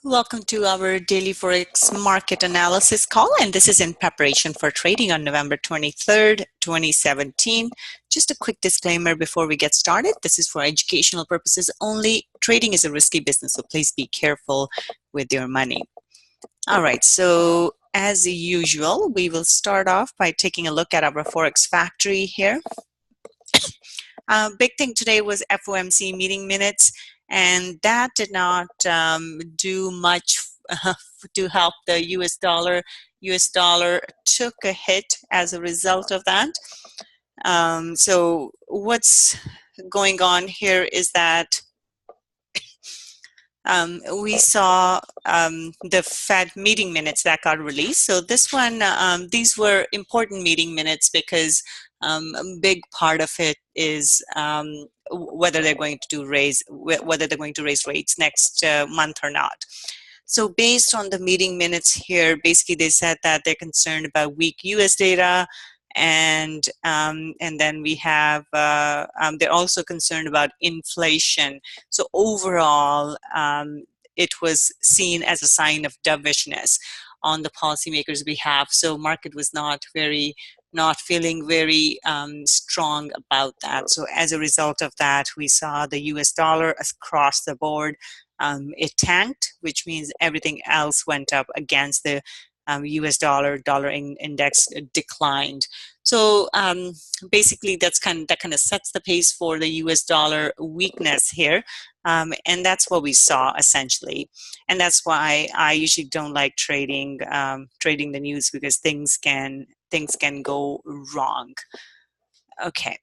Welcome to our daily Forex market analysis call, and this is in preparation for trading on November 23rd, 2017. Just a quick disclaimer before we get started. This is for educational purposes only. Trading is a risky business, so please be careful with your money. All right, so as usual, we will start off by taking a look at our Forex factory here. Big thing today was FOMC meeting minutes, and that did not do much to help the US dollar. US dollar took a hit as a result of that. So what's going on here is that we saw the Fed meeting minutes that got released. So this one, these were important meeting minutes because a big part of it is whether they're going to raise rates next month or not. So based on the meeting minutes here, basically they said that they're concerned about weak U.S. data, and then we have they're also concerned about inflation. So overall, it was seen as a sign of dovishness on the policymakers' behalf. So market was not feeling very strong about that. So as a result of that, we saw the U.S. dollar across the board. It tanked, which means everything else went up against the U.S. dollar index declined. So basically, that kind of sets the pace for the U.S. dollar weakness here, and that's what we saw essentially. And that's why I usually don't like trading the news, because things can go wrong. Okay,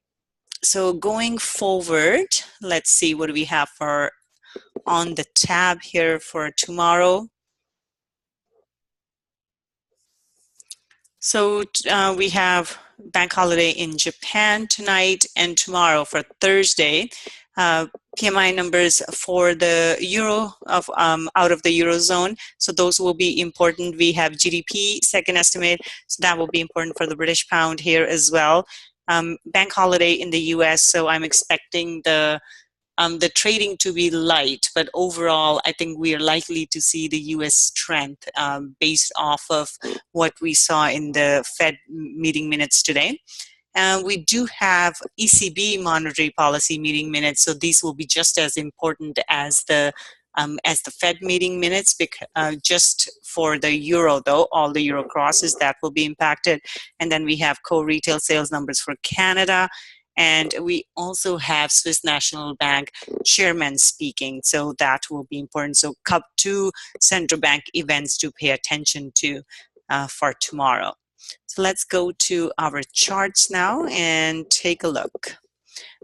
so going forward, let's see what do we have for on the tab here for tomorrow. So we have bank holiday in Japan tonight and tomorrow for Thursday. PMI numbers for the euro out of the eurozone, so those will be important. We have GDP second estimate, so that will be important for the British pound here as well. Bank holiday in the US, so I'm expecting the trading to be light, but overall, I think we are likely to see the U.S. strength based off of what we saw in the Fed meeting minutes today. We do have ECB monetary policy meeting minutes, so these will be just as important as the Fed meeting minutes. Just for the euro, though, all the euro crosses, that will be impacted. And then we have core retail sales numbers for Canada. And we also have Swiss National Bank chairman speaking, so that will be important. So two central bank events to pay attention to for tomorrow. So let's go to our charts now and take a look.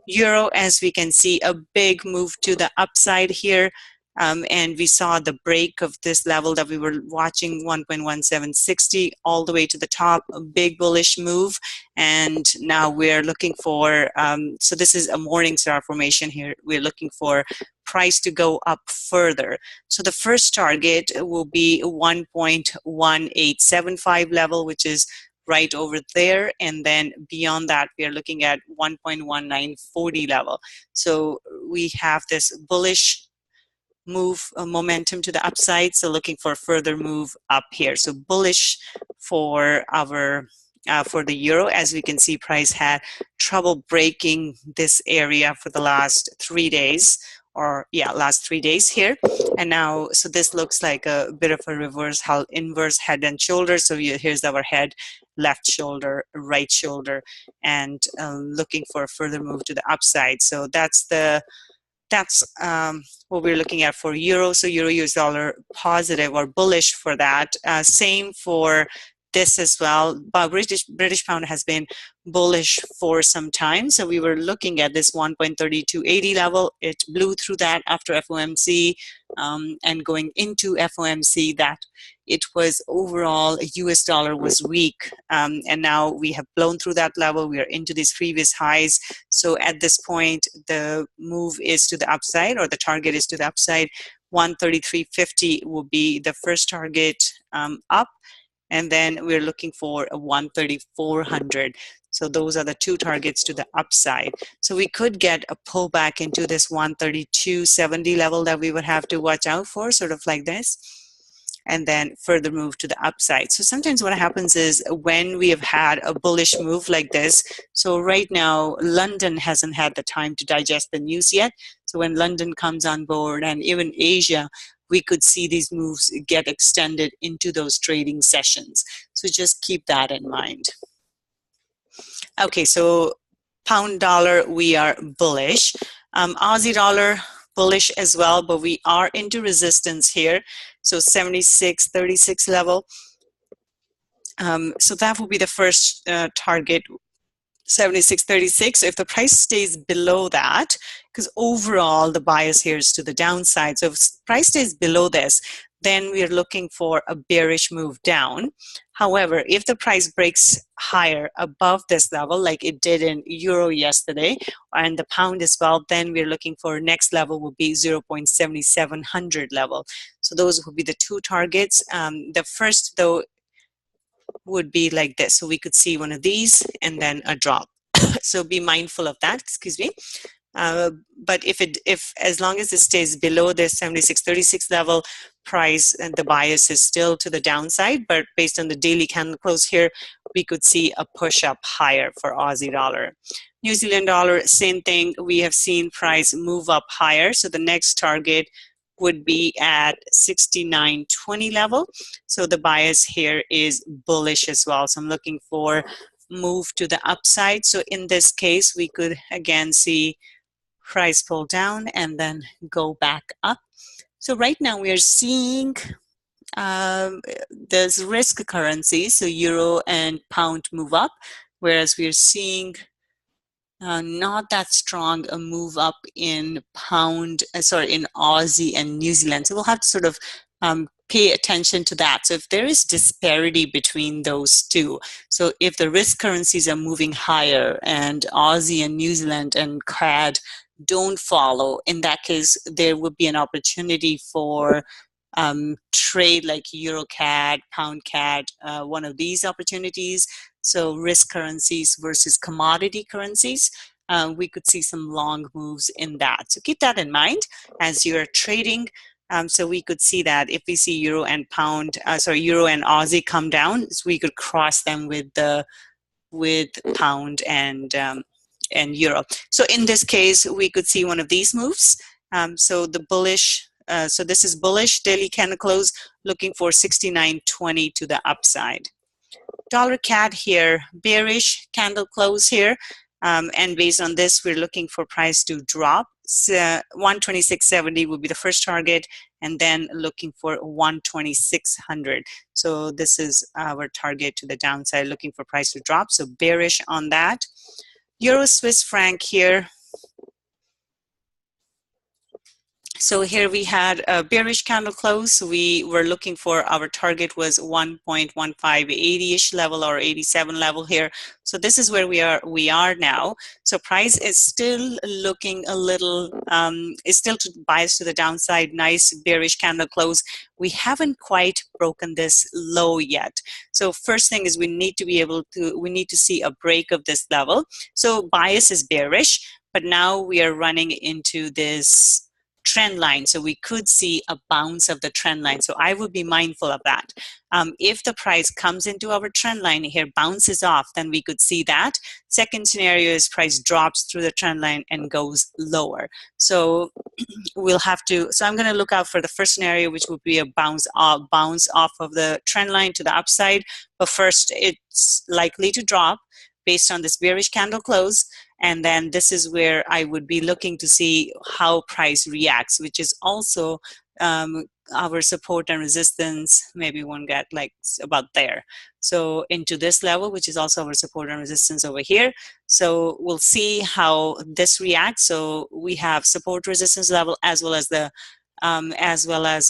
Euro, as we can see, a big move to the upside here. And we saw the break of this level that we were watching, 1.1760, all the way to the top, a big bullish move. And now we're looking for, so this is a morning star formation here. We're looking for price to go up further. So the first target will be 1.1875 level, which is right over there, and then beyond that we are looking at 1.1940 level. So we have this bullish move momentum to the upside, so looking for a further move up here. So bullish for our for the euro. As we can see, price had trouble breaking this area for the last 3 days, last 3 days here. And now, so this looks like a bit of a inverse head and shoulder. So here's our head, left shoulder, right shoulder, and looking for a further move to the upside. So that's what we're looking at for euro. So euro US dollar positive or bullish for that. Same for this as well. But British pound has been bullish for some time. So we were looking at this 1.3280 level. It blew through that after FOMC, and going into FOMC, that it was overall US dollar was weak, and now we have blown through that level. We are into these previous highs. So at this point, the move is to the upside, or the target is to the upside. 133.50 will be the first target up, and then we're looking for a 13400. So those are the two targets to the upside. So we could get a pullback into this 132.70 level that we would have to watch out for, sort of like this, and then further move to the upside. So sometimes what happens is when we have had a bullish move like this, so right now London hasn't had the time to digest the news yet. So when London comes on board, and even Asia, we could see these moves get extended into those trading sessions. So just keep that in mind. Okay, so pound dollar, we are bullish. Aussie dollar, bullish as well, but we are into resistance here. So 76.36 level. So that will be the first target, 76.36. So if the price stays below that, because overall the bias here is to the downside. So if price stays below this, then we are looking for a bearish move down. However, if the price breaks higher above this level, like it did in euro yesterday, and the pound as well, then we're looking for next level will be 0.7700 level. So those will be the two targets. The first, though, would be like this. So we could see one of these and then a drop. So be mindful of that, excuse me. But if as long as it stays below the 76.36 level price, and the bias is still to the downside, but based on the daily candle close here, we could see a push up higher for Aussie dollar. New Zealand dollar, same thing. We have seen price move up higher. So the next target would be at 69.20 level. So the bias here is bullish as well. So I'm looking for move to the upside. So in this case, we could again see price pull down and then go back up. So right now we are seeing there's risk currencies, so euro and pound move up, whereas we are seeing not that strong a move up in pound, in Aussie and New Zealand. So we'll have to sort of pay attention to that. So if there is disparity between those two, so if the risk currencies are moving higher and Aussie and New Zealand and CAD don't follow, in that case, there would be an opportunity for trade like Euro CAD, Pound CAD, one of these opportunities. So risk currencies versus commodity currencies. We could see some long moves in that. So keep that in mind as you're trading. So we could see that if we see Euro and Euro and Aussie come down, so we could cross them with Pound and Euro. So in this case, we could see one of these moves. So the bullish, so this is bullish daily candle close, looking for 69.20 to the upside. Dollar CAD here, bearish candle close here. And based on this, we're looking for price to drop. 126.70 would be the first target, and then looking for 126.00. So this is our target to the downside, looking for price to drop. So bearish on that. Euro Swiss franc here. So here we had a bearish candle close. So we were looking for, our target was 1.1580-ish level or 87 level here. So this is where we are now. So price is still looking a little, is still biased to the downside. Nice bearish candle close. We haven't quite broken this low yet. So first thing is we need to see a break of this level. So bias is bearish, but now we are running into this trend line. So we could see a bounce of the trend line. So I would be mindful of that. If the price comes into our trend line here, bounces off, then we could see that. Second scenario is price drops through the trend line and goes lower. So we'll have to, so I'm going to look out for the first scenario, which would be a bounce off of the trend line to the upside. But first, it's likely to drop based on this bearish candle close. And then this is where I would be looking to see how price reacts, which is also our support and resistance. Maybe one get like about there. So into this level, which is also our support and resistance over here. So we'll see how this reacts. So we have support resistance level as well as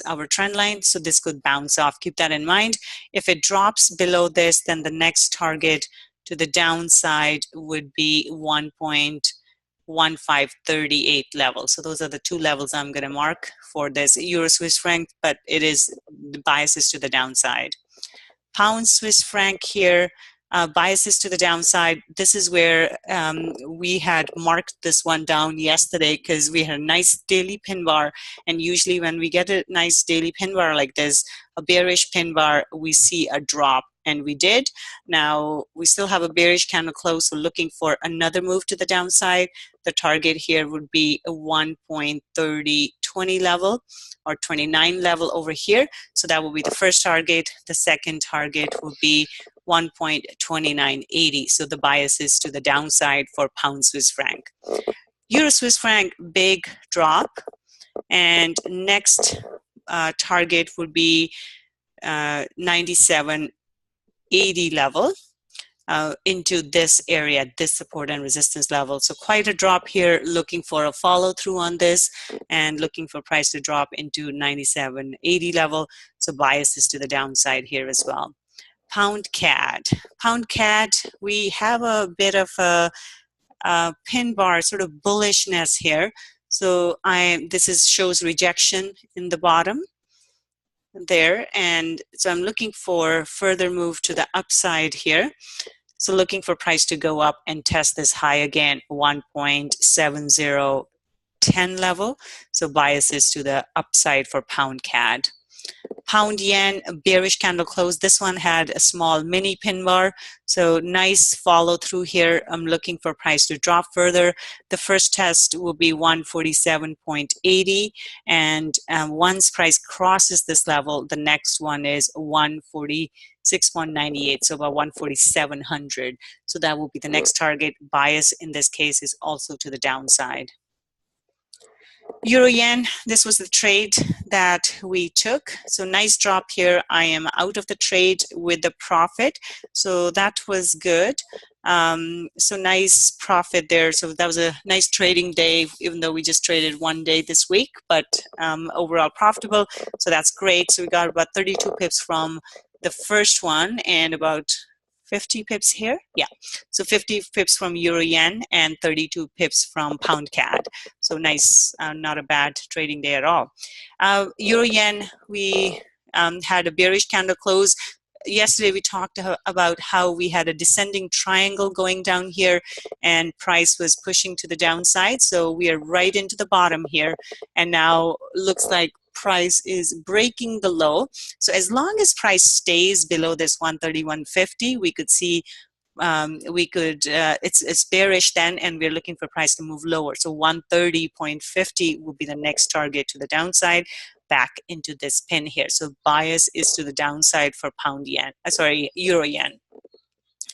our trend line. So this could bounce off. Keep that in mind. If it drops below this, then the next target to the downside would be 1.1538 level. So those are the two levels I'm going to mark for this Euro Swiss franc, but it is the bias is to the downside. Pound Swiss franc here. Biases to the downside. This is where we had marked this one down yesterday because we had a nice daily pin bar. And usually when we get a nice daily pin bar like this, a bearish pin bar, we see a drop. And we did. Now, we still have a bearish candle close, so looking for another move to the downside. The target here would be a 1.3020 level or 29 level over here. So that will be the first target. The second target will be 1.2980. So the bias is to the downside for pound Swiss franc. Euro Swiss franc, big drop. And next target would be 97.80 level into this area, this support and resistance level. So quite a drop here, looking for a follow through on this and looking for price to drop into 97.80 level. So bias is to the downside here as well. Pound CAD. Pound CAD, we have a bit of a pin bar, sort of bullishness here. So this shows rejection in the bottom there, and so I'm looking for further move to the upside here. So looking for price to go up and test this high again, 1.7010 level. So bias is to the upside for pound CAD. Pound yen, a bearish candle close. This one had a small mini pin bar. So nice follow through here. I'm looking for price to drop further. The first test will be 147.80. And once price crosses this level, the next one is 146.98. So about 14700. So that will be the next target. Bias in this case is also to the downside. Euro yen, this was the trade that we took. So nice drop here. I am out of the trade with the profit. So that was good. So nice profit there. So that was a nice trading day, even though we just traded one day this week, but overall profitable. So that's great. So we got about 32 pips from the first one and about 50 pips here. Yeah, so 50 pips from Euro Yen and 32 pips from Pound CAD. So nice, not a bad trading day at all. Euro Yen, we had a bearish candle close. Yesterday we talked about how we had a descending triangle going down here and price was pushing to the downside. So we are right into the bottom here, and now looks like price is breaking the low. So as long as price stays below this 131.50, we could see it's bearish then, and we're looking for price to move lower. So 130.50 will be the next target to the downside, back into this pin here. So bias is to the downside for pound yen, Euro yen.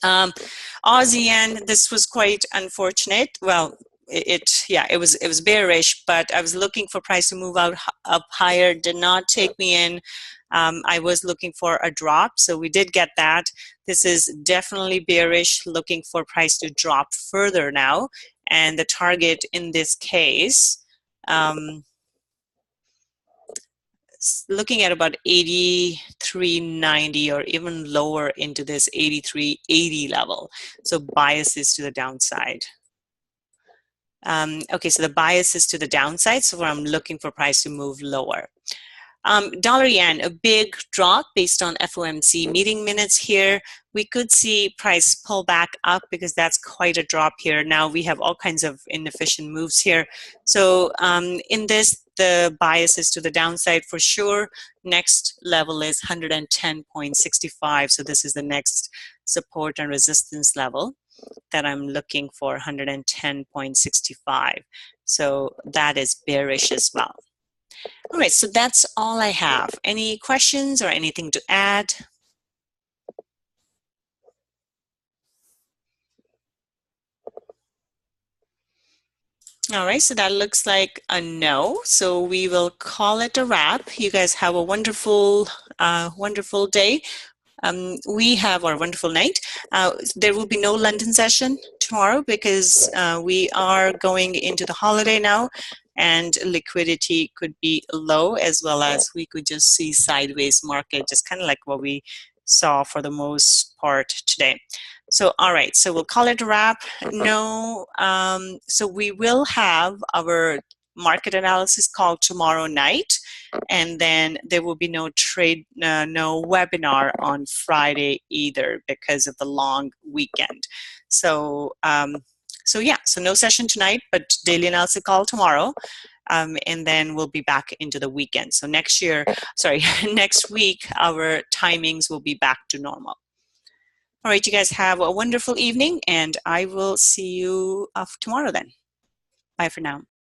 Aussie yen, this was quite unfortunate. Well, it was bearish, but I was looking for price to move up higher, did not take me in. I was looking for a drop, so we did get that. This is definitely bearish, looking for price to drop further now, and the target in this case, looking at about 83.90 or even lower into this 83.80 level. So bias is to the downside. Okay, so the bias is to the downside, so I'm looking for price to move lower. Dollar yen, a big drop based on FOMC meeting minutes here. We could see price pull back up because that's quite a drop here. Now we have all kinds of inefficient moves here. So in this, the bias is to the downside for sure. Next level is 110.65. So this is the next support and resistance level that I'm looking for, 110.65. So that is bearish as well. All right, so that's all I have. Any questions or anything to add? All right, so that looks like a no. So we will call it a wrap. You guys have a wonderful, wonderful day. We have our wonderful night. There will be no London session tomorrow because we are going into the holiday now, and liquidity could be low, as well as we could just see sideways market, just kind of like what we saw for the most part today. So, all right, so we'll call it a wrap. No, so we will have our market analysis call tomorrow night, and then there will be no webinar on Friday either because of the long weekend. So so no session tonight, but daily analysis call tomorrow. And then we'll be back into the weekend. So next week, our timings will be back to normal. All right, you guys have a wonderful evening, and I will see you tomorrow then. Bye for now.